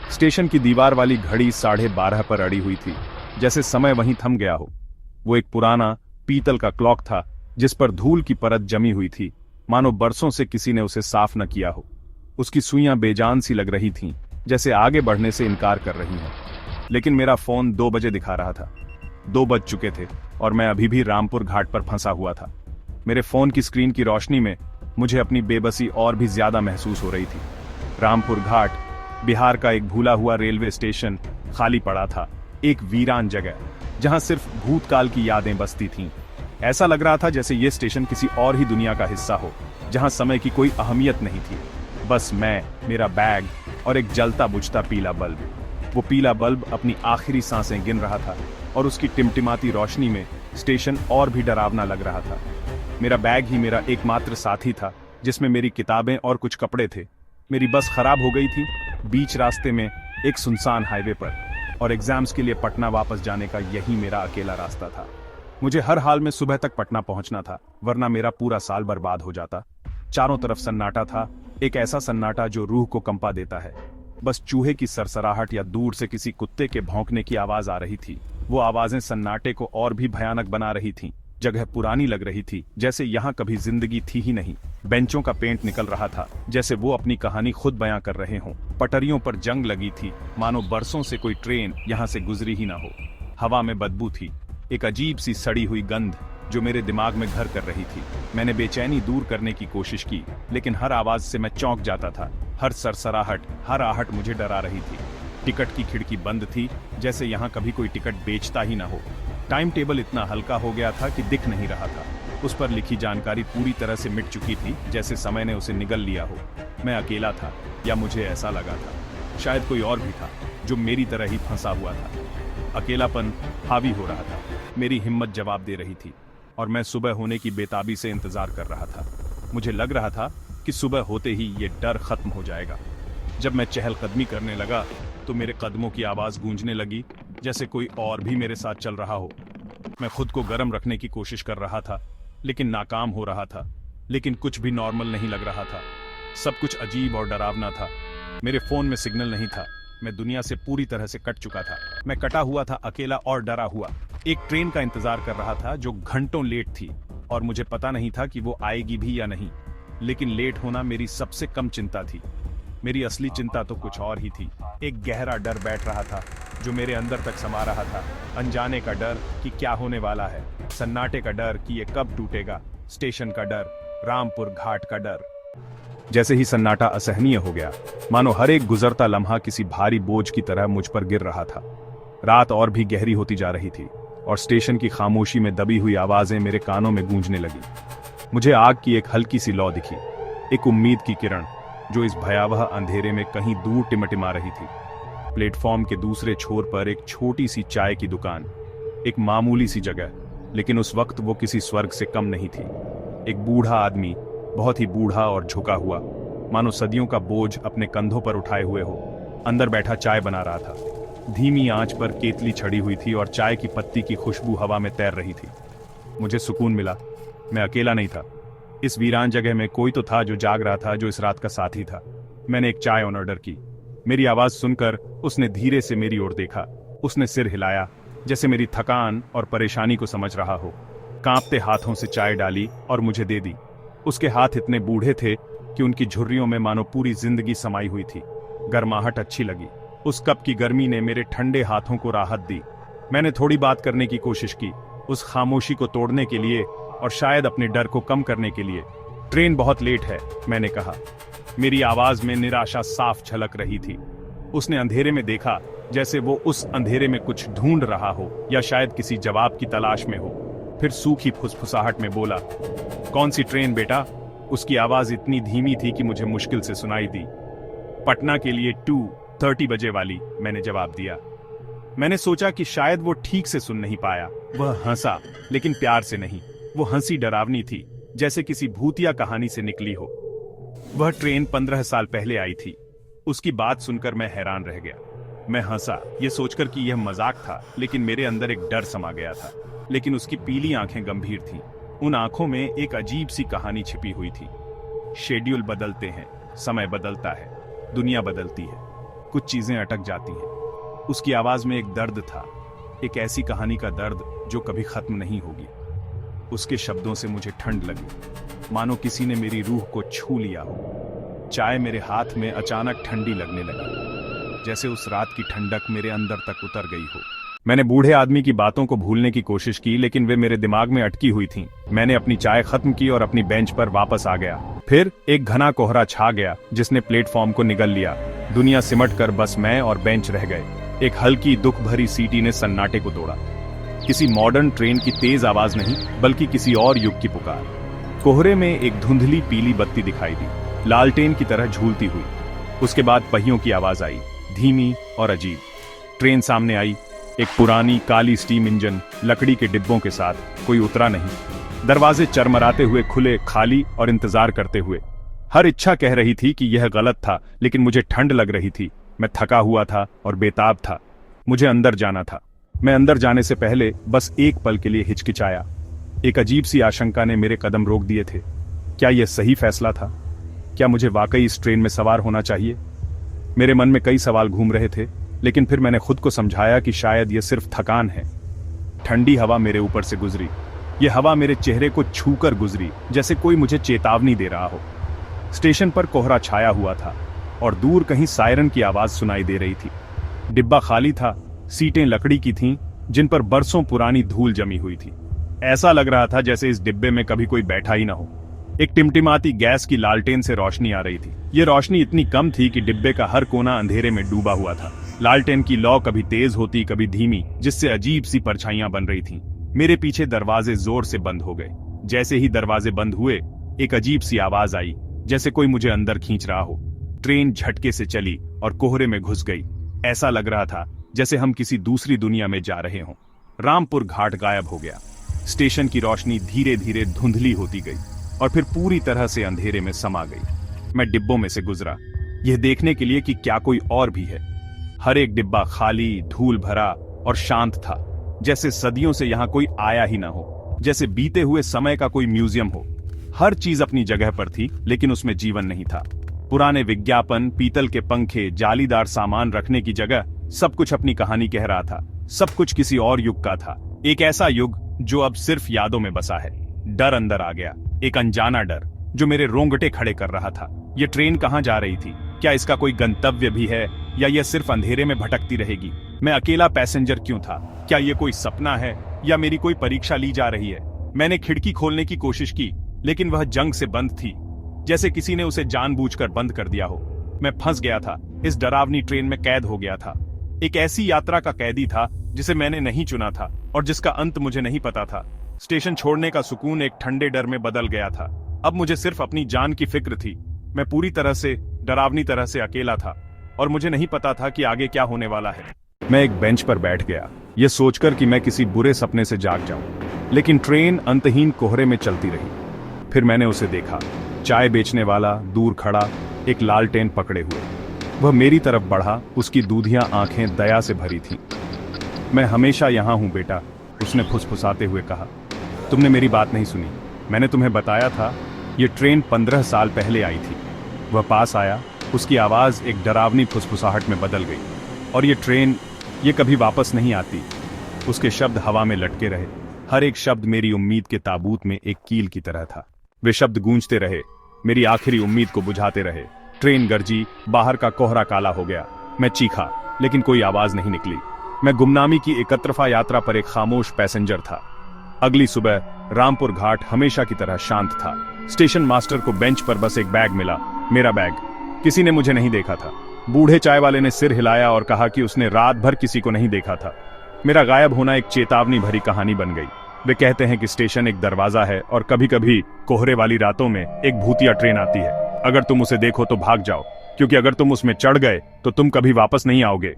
Station की दीवार वाली घड़ी 12:30 पर अड़ी हुई थी, जैसे समय वहीं थम गया हो। वो एक पुराना पीतल का क्लॉक था जिस पर धूल की परत जमी हुई थी, मानो बरसों से किसी ने उसे साफ न किया हो। उसकी सुइयां बेजान सी लग रही थीं, जैसे आगे बढ़ने से इनकार कर रही हैं। लेकिन मेरा फोन 2 बजे दिखा रहा था। 2 बज चुके थे और मैं अभी भी रामपुर घाट पर फंसा हुआ था। मेरे फोन की स्क्रीन की रोशनी में मुझे अपनी बेबसी और भी ज्यादा महसूस हो रही थी। रामपुर घाट, बिहार का एक भूला हुआ रेलवे स्टेशन, खाली पड़ा था। एक वीरान जगह जहां सिर्फ भूतकाल की यादें बसती थीं। ऐसा लग रहा था जैसे ये स्टेशन किसी और ही दुनिया का हिस्सा हो, जहां समय की कोई अहमियत नहीं थी। बस मैं, मेरा बैग और एक जलता बुझता पीला बल्ब। वो पीला बल्ब अपनी आखिरी सांसें गिन रहा था और उसकी टिमटिमाती रोशनी में स्टेशन और भी डरावना लग रहा था। मेरा बैग ही मेरा एकमात्र साथी था, जिसमें मेरी किताबें और कुछ कपड़े थे। मेरी बस खराब हो गई थी बीच रास्ते में एक सुनसान हाईवे पर, और एग्जाम्स के लिए पटना वापस जाने का यही मेरा अकेला रास्ता था। मुझे हर हाल में सुबह तक पटना पहुंचना था, वरना मेरा पूरा साल बर्बाद हो जाता। चारों तरफ सन्नाटा था, एक ऐसा सन्नाटा जो रूह को कंपा देता है। बस चूहे की सरसराहट या दूर से किसी कुत्ते के भौंकने की आवाज आ रही थी। वो आवाजें सन्नाटे को और भी भयानक बना रही थीं। जगह पुरानी लग रही थी, जैसे यहाँ कभी जिंदगी थी ही नहीं। बेंचों का पेंट निकल रहा था, जैसे वो अपनी कहानी खुद बयां कर रहे हों। पटरियों पर जंग लगी थी, मानो बरसों से कोई ट्रेन यहाँ से गुजरी ही ना हो। हवा में बदबू थी, एक अजीब सी सड़ी हुई गंध जो मेरे दिमाग में घर कर रही थी। मैंने बेचैनी दूर करने की कोशिश की, लेकिन हर आवाज से मैं चौंक जाता था। हर सरसराहट, हर आहट मुझे डरा रही थी। टिकट की खिड़की बंद थी, जैसे यहाँ कभी कोई टिकट बेचता ही ना हो। टाइम टेबल इतना हल्का हो गया था कि दिख नहीं रहा था। उस पर लिखी जानकारी पूरी तरह से मिट चुकी थी, जैसे समय ने उसे निगल लिया हो। मैं अकेला था, या मुझे ऐसा लगा था। शायद कोई और भी था जो मेरी तरह ही फंसा हुआ था। अकेलापन हावी हो रहा था, मेरी हिम्मत जवाब दे रही थी, और मैं सुबह होने की बेताबी से इंतजार कर रहा था। मुझे लग रहा था कि सुबह होते ही ये डर खत्म हो जाएगा। जब मैं चहलकदमी करने लगा तो मेरे कदमों की आवाज गूंजने लगी, जैसे कोई और भी मेरे साथ चल रहा हो। मैं खुद को गर्म रखने की कोशिश कर रहा था, लेकिन नाकाम हो रहा था। लेकिन कुछ भी नॉर्मल नहीं लग रहा था। सब कुछ अजीब और डरावना था। मेरे फोन में सिग्नल नहीं था। मैं दुनिया से पूरी तरह से कट चुका था। मैं कटा हुआ था, अकेला और डरा हुआ। एक ट्रेन का इंतजार कर रहा था जो घंटों लेट थी, और मुझे पता नहीं था कि वो आएगी भी या नहीं। लेकिन लेट होना मेरी सबसे कम चिंता थी। मेरी असली चिंता तो कुछ और ही थी। एक गहरा डर बैठ रहा था जो मेरे अंदर तक समा रहा था। अनजाने का डर कि क्या होने वाला है, सन्नाटे का डर कि ये कब टूटेगा, स्टेशन का डर, रामपुर घाट का डर। जैसे ही सन्नाटा असहनीय हो गया, मानो हर एक गुजरता लम्हा किसी भारी बोझ की तरह मुझ पर गिर रहा था। रात और भी गहरी होती जा रही थी, और स्टेशन की खामोशी में दबी हुई आवाजें मेरे कानों में गूंजने लगी। मुझे आग की एक हल्की सी लौ दिखी, एक उम्मीद की किरण जो इस भयावह अंधेरे में कहीं दूर टिमटिमा रही थी। प्लेटफॉर्म के दूसरे छोर पर एक छोटी सी चाय की दुकान, एक मामूली सी जगह, लेकिन उस वक्त वो किसी स्वर्ग से कम नहीं थी। एक बूढ़ा आदमी, बहुत ही बूढ़ा और झुका हुआ, मानो सदियों का बोझ अपने कंधों पर उठाए हुए हो, अंदर बैठा चाय बना रहा था। धीमी आंच पर केतली छड़ी हुई थी और चाय की पत्ती की खुशबू हवा में तैर रही थी। मुझे सुकून मिला। मैं अकेला नहीं था। इस वीरान जगह में कोई तो था जो जाग रहा था, जो इस रात का साथी था। मैंने एक चाय ऑर्डर की। मेरी आवाज सुनकर उसने धीरे से मेरी ओर देखा। उसने सिर हिलाया, जैसे मेरी थकान और परेशानी को समझ रहा हो। कांपते हाथों से चाय डाली और मुझे दे दी। उसके हाथ इतने बूढ़े थे कि उनकी झुर्रियों में मानो पूरी जिंदगी समाई हुई थी। गर्माहट अच्छी लगी। उस कप की गर्मी ने मेरे ठंडे हाथों को राहत दी। मैंने थोड़ी बात करने की कोशिश की, उस खामोशी को तोड़ने के लिए और शायद अपने डर को कम करने के लिए। ट्रेन बहुत लेट है, मैंने कहा। मेरी आवाज में निराशा साफ झलक रही थी। उसने अंधेरे में देखा, जैसे वो उस अंधेरे में कुछ ढूंढ रहा हो, या शायद किसी जवाब की तलाश में हो। फिर सूखी फुसफुसाहट में बोला, कौन सी ट्रेन बेटा? उसकी आवाज इतनी धीमी थी कि मुझे मुश्किल से सुनाई दी। पटना के लिए 2:30 बजे वाली, मैंने जवाब दिया। मैंने सोचा कि शायद वो ठीक से सुन नहीं पाया। वह हंसा, लेकिन प्यार से नहीं। वो हंसी डरावनी थी, जैसे किसी भूतिया कहानी से निकली हो। वह ट्रेन 15 साल पहले आई थी। उसकी बात सुनकर मैं हैरान रह गया। मैं हंसा, ये सोचकर कि यह मजाक था, लेकिन मेरे अंदर एक डर समा गया था। लेकिन उसकी पीली आंखें गंभीर थीं। उन आंखों में एक अजीब सी कहानी छिपी हुई थी। शेड्यूल बदलते हैं, समय बदलता है, दुनिया बदलती है, कुछ चीजें अटक जाती हैं। उसकी आवाज में एक दर्द था, एक ऐसी कहानी का दर्द जो कभी खत्म नहीं होगी। उसके शब्दों से मुझे ठंड लगी, मानो किसी ने मेरी रूह को छू लिया हो। चाय मेरे हाथ में अचानक ठंडी लगने लगी, जैसे उस रात की ठंडक मेरे अंदर तक उतर गई हो। मैंने बूढ़े आदमी की बातों को भूलने की कोशिश की, लेकिन वे मेरे दिमाग में अटकी हुई थीं। मैंने अपनी चाय खत्म की और अपनी बेंच पर वापस आ गया। फिर एक घना कोहरा छा गया जिसने प्लेटफॉर्म को निगल लिया। दुनिया सिमट कर बस मैं और बेंच रह गए। एक हल्की दुख भरी सीटी ने सन्नाटे को तोड़ा। किसी मॉडर्न ट्रेन की तेज आवाज नहीं, बल्कि किसी और युग की पुकार। कोहरे में एक धुंधली पीली बत्ती दिखाई दी, लालटेन की तरह झूलती हुई। उसके बाद पहियों की आवाज आई, धीमी और अजीब। ट्रेन सामने आई, एक पुरानी काली स्टीम इंजन, लकड़ी के डिब्बों के साथ। कोई उतरा नहीं। दरवाजे चरमराते हुए खुले, खाली और इंतजार करते हुए। हर इच्छा कह रही थी कि यह गलत था, लेकिन मुझे ठंड लग रही थी। मैं थका हुआ था और बेताब था। मुझे अंदर जाना था। मैं अंदर जाने से पहले बस एक पल के लिए हिचकिचाया। एक अजीब सी आशंका ने मेरे कदम रोक दिए थे। क्या यह सही फैसला था? क्या मुझे वाकई इस ट्रेन में सवार होना चाहिए? मेरे मन में कई सवाल घूम रहे थे, लेकिन फिर मैंने खुद को समझाया कि शायद यह सिर्फ थकान है। ठंडी हवा मेरे ऊपर से गुजरी। यह हवा मेरे चेहरे को छूकर गुजरी, जैसे कोई मुझे चेतावनी दे रहा हो। स्टेशन पर कोहरा छाया हुआ था और दूर कहीं सायरन की आवाज सुनाई दे रही थी। डिब्बा खाली था, सीटें लकड़ी की थीं, जिन पर बरसों पुरानी धूल जमी हुई थी। ऐसा लग रहा था जैसे इस डिब्बे में कभी कोई बैठा ही ना हो। एक टिमटिमाती गैस की लालटेन से रोशनी आ रही थी। यह रोशनी इतनी कम थी कि डिब्बे का हर कोना अंधेरे में डूबा हुआ था। लालटेन की लौ कभी तेज होती, कभी धीमी, जिससे अजीब सी परछाइयां बन रही थीं। मेरे पीछे दरवाजे जोर से बंद हो गए। जैसे ही दरवाजे बंद हुए, एक अजीब सी आवाज आई, जैसे कोई मुझे अंदर खींच रहा हो। ट्रेन झटके से चली और कोहरे में घुस गई। ऐसा लग रहा था जैसे हम किसी दूसरी दुनिया में जा रहे हों। रामपुर घाट गायब हो गया। स्टेशन की रोशनी धीरे धीरे धुंधली होती गई और फिर पूरी तरह से अंधेरे में समा गई। मैं डिब्बों में से गुजरा, यह देखने के लिए कि क्या कोई और भी है। हर एक डिब्बा खाली, धूल भरा और शांत था, जैसे सदियों से यहां कोई आया ही ना हो, जैसे बीते हुए समय का कोई म्यूजियम हो। हर चीज अपनी जगह पर थी, लेकिन उसमें जीवन नहीं था। पुराने विज्ञापन, पीतल के पंखे, जालीदार सामान रखने की जगह सब कुछ अपनी कहानी कह रहा था। सब कुछ किसी और युग का था, एक ऐसा युग जो अब सिर्फ यादों में बसा है। डर अंदर आ गया, एक अनजाना डर जो मेरे रोंगटे खड़े कर रहा था। यह ट्रेन कहां जा रही थी? क्या इसका कोई गंतव्य भी है, या यह सिर्फ अंधेरे में भटकती रहेगी? मैं अकेला पैसेंजर क्यों था? क्या यह कोई सपना है, या मेरी कोई परीक्षा ली जा रही है? मैंने खिड़की खोलने की कोशिश की, लेकिन वह जंग से बंद थी, जैसे किसी ने उसे जानबूझकर बंद कर दिया हो। मैं फंस गया था, इस डरावनी ट्रेन में कैद हो गया था। एक ऐसी यात्रा का कैदी था जिसे मैंने नहीं चुना था और जिसका अंत मुझे नहीं पता था। स्टेशन छोड़ने का सुकून एक ठंडे डर में बदल गया था। अब मुझे सिर्फ अपनी जान की फिक्र थी। मैं पूरी तरह से, डरावनी तरह से अकेला था और मुझे नहीं पता था कि आगे क्या होने वाला है। मैं एक बेंच पर बैठ गया, यह सोचकर कि मैं किसी बुरे सपने से जाग जाऊं। लेकिन ट्रेन अंतहीन कोहरे में चलती रही। फिर मैंने उसे देखा, चाय बेचने वाला दूर खड़ा, एक लालटेन पकड़े हुए। वह मेरी तरफ बढ़ा, उसकी दूधियां आंखें दया से भरी थीं। मैं हमेशा यहां हूं बेटा, उसने फुसफुसाते हुए कहा। तुमने मेरी बात नहीं सुनी। मैंने तुम्हें बताया था, यह ट्रेन 15 साल पहले आई थी। वह पास आया, उसकी आवाज एक डरावनी फुसफुसाहट में बदल गई। और ये ट्रेन, ये कभी वापस नहीं आती। उसके शब्द हवा में लटके रहे। हर एक शब्द मेरी उम्मीद के ताबूत में एक कील की तरह था। वे शब्द गूंजते रहे, मेरी आखिरी उम्मीद को बुझाते रहे। ट्रेन गरजी, बाहर का कोहरा काला हो गया। मैं चीखा, लेकिन कोई आवाज नहीं निकली। मैं गुमनामी की एक तरफा यात्रा पर एक खामोश पैसेंजर था। अगली सुबह रामपुर घाट हमेशा की तरह शांत था। स्टेशन मास्टर को बेंच पर बस एक बैग मिला, मेरा बैग। किसी ने मुझे नहीं देखा था। बूढ़े चाय वाले ने सिर हिलाया और कहा कि उसने रात भर किसी को नहीं देखा था। मेरा गायब होना एक चेतावनी भरी कहानी बन गई। वे कहते हैं कि स्टेशन एक दरवाजा है और कभी कभी कोहरे वाली रातों में एक भूतिया ट्रेन आती है। अगर तुम उसे देखो तो भाग जाओ, क्योंकि अगर तुम उसमें चढ़ गए तो तुम कभी वापस नहीं आओगे।